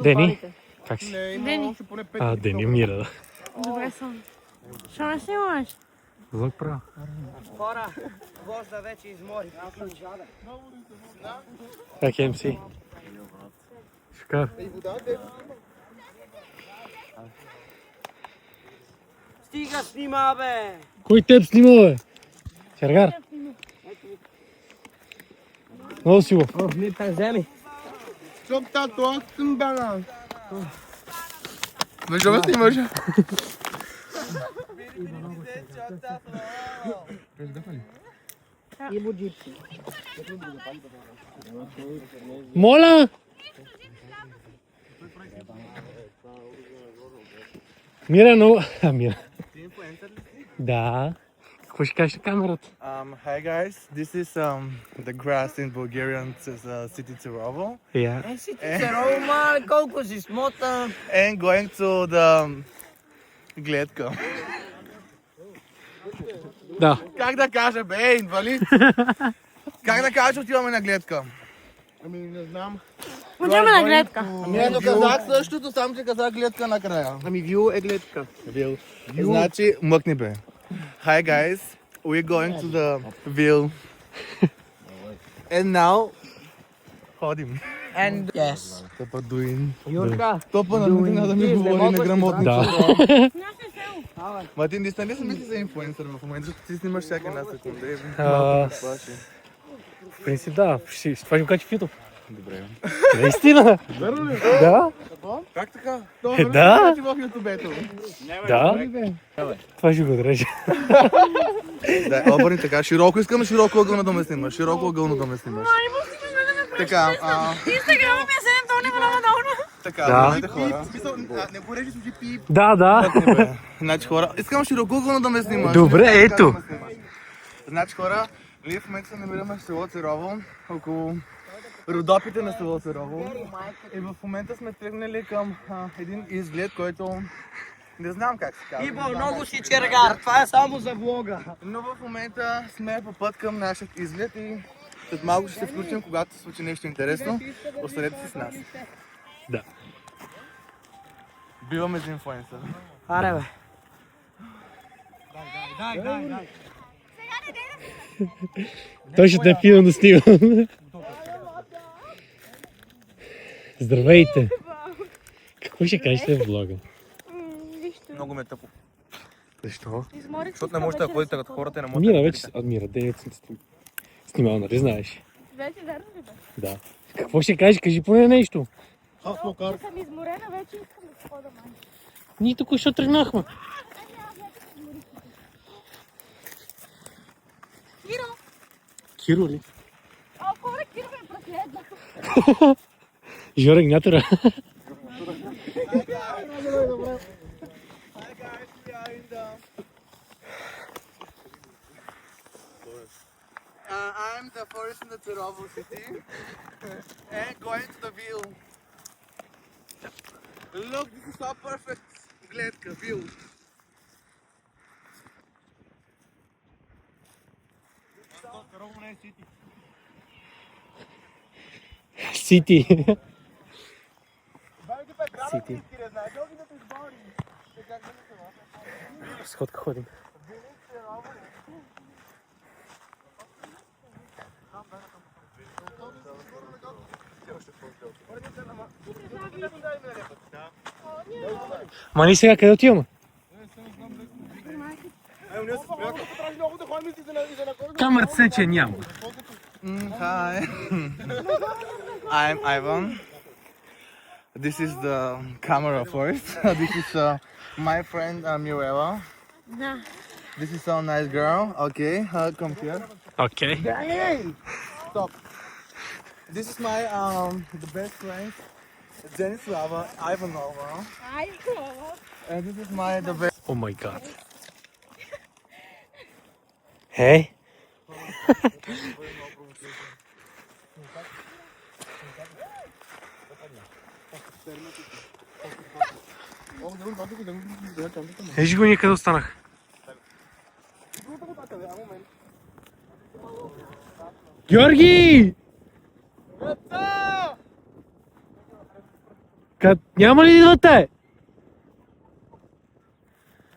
Дени, как си? Дени. Дени умира, да. Добре съм. Що не снимаш? Влог правя. Хора, гвозда вече измори. Как е, МС? Шикар. Стига снима, бе! Кой теб снима, бе? Чергар. Много си го. Не вземи. Çok tatlı attın bana. Başa mı sнимаш? Моля! Мира, много... Мира. Да. Какво ще кажеш на камерата? Hi guys, this is the grass in Bulgarian city Tiraval Я. Церово, мале, колко си смота. and going to the гледка. Да. Как да кажа, бе, инвалид? Как да кажа, отиваме на гледка? Ами не знам. Отиваме на гледка. Ето казах същото, само че казах гледка накрая. Ами вю е гледка. Значи, мъкни бе. Hi guys, we're going to the Ville. And now, ходим. And yes. Топа дуин. Юрка. Топа на наистина да ми говори неграмотно. Да. Мартин, ти не си мисли за инфлуенсър в момента, защото ти снимаш всяка една секунда. В принцип, да. Това ще го качи в YouTube. Добре. Наистина. Да. Как така? Да. Ти в ютубето. Да. Това ще го отрежа. Да, обърни така. Широко искам широко ъгълно да ме снимаш. Широко ъгълно да ме снимаш. Така, Инстаграма ми е 7 тони много долу. така, Да. знаете хора. Не го режи служи пип. Да, да. Значи хора, искам широко ъгълно да ме снимаш. Добре, ето. Значи хора, ние в момента се намираме в село Церово, около Родопите на село Церово. И в момента сме тръгнали към един изглед, който не знам как се казва. Ибо, много си чергар. Това е само за влога. Но в момента сме по път към нашия изглед и след малко ще се включим, когато се случи нещо интересно. Останете си с нас. Да. Биваме за инфлуенсър. Аре, бе. Той ще те филм да снимам. Здравейте. Какво ще кажете в влога? Много ме е тъпо. Защо? Защото не можете да ходите като хората и не можете Мира да вече... Мира, де съм снимал, нали знаеш? Вече верно ли бе? Да. Какво ще кажеш? Кажи поне нещо. Съм изморена, вече искам да хода май. Ние тук ще тръгнахме. Киро! Киро ли? О, хора, Киро ме преследва. Жорек Нятора. I'm the first in the Tiraval city and going to the view. Look, this is so perfect. Гледка, view. Сити. Сити. Сходка ходим. Ма ние сега къде отиваме? Камерата се, че няма. Hi. I'm Ivan. This is the camera first. This is my friend Mirella. Да. This is so nice girl. Okay, come here. Окей. Hey! Stop. This is my the best friend, Denislava Ivanova. Ай, And this is my the best. О май гад. Хей. Виж го ние къде останах. Георги! Няма ли да идвате?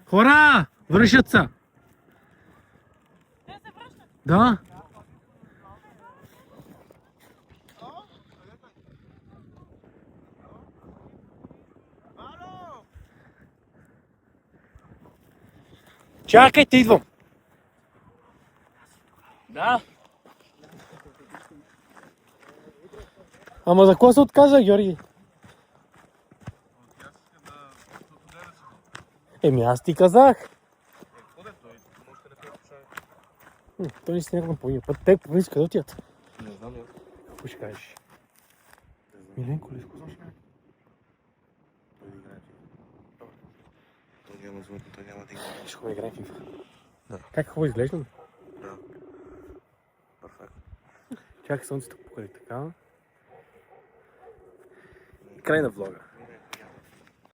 Хора! Връщат се! Те се връщат. Да. Чакайте, идвам! Да. Ама за какво се отказа, Георги? Еми аз ти казах. Той не си някакво по път. Те по принцип къде отиват? Не знам, я. Какво ще кажеш? Миленко ли изкузваш? Той да играе. Той няма звук, той няма да играе. Ще го играе FIFA. Да. Как хубаво изглеждам? Да. Перфектно. Чакай слънцето покрай така. И край на влога.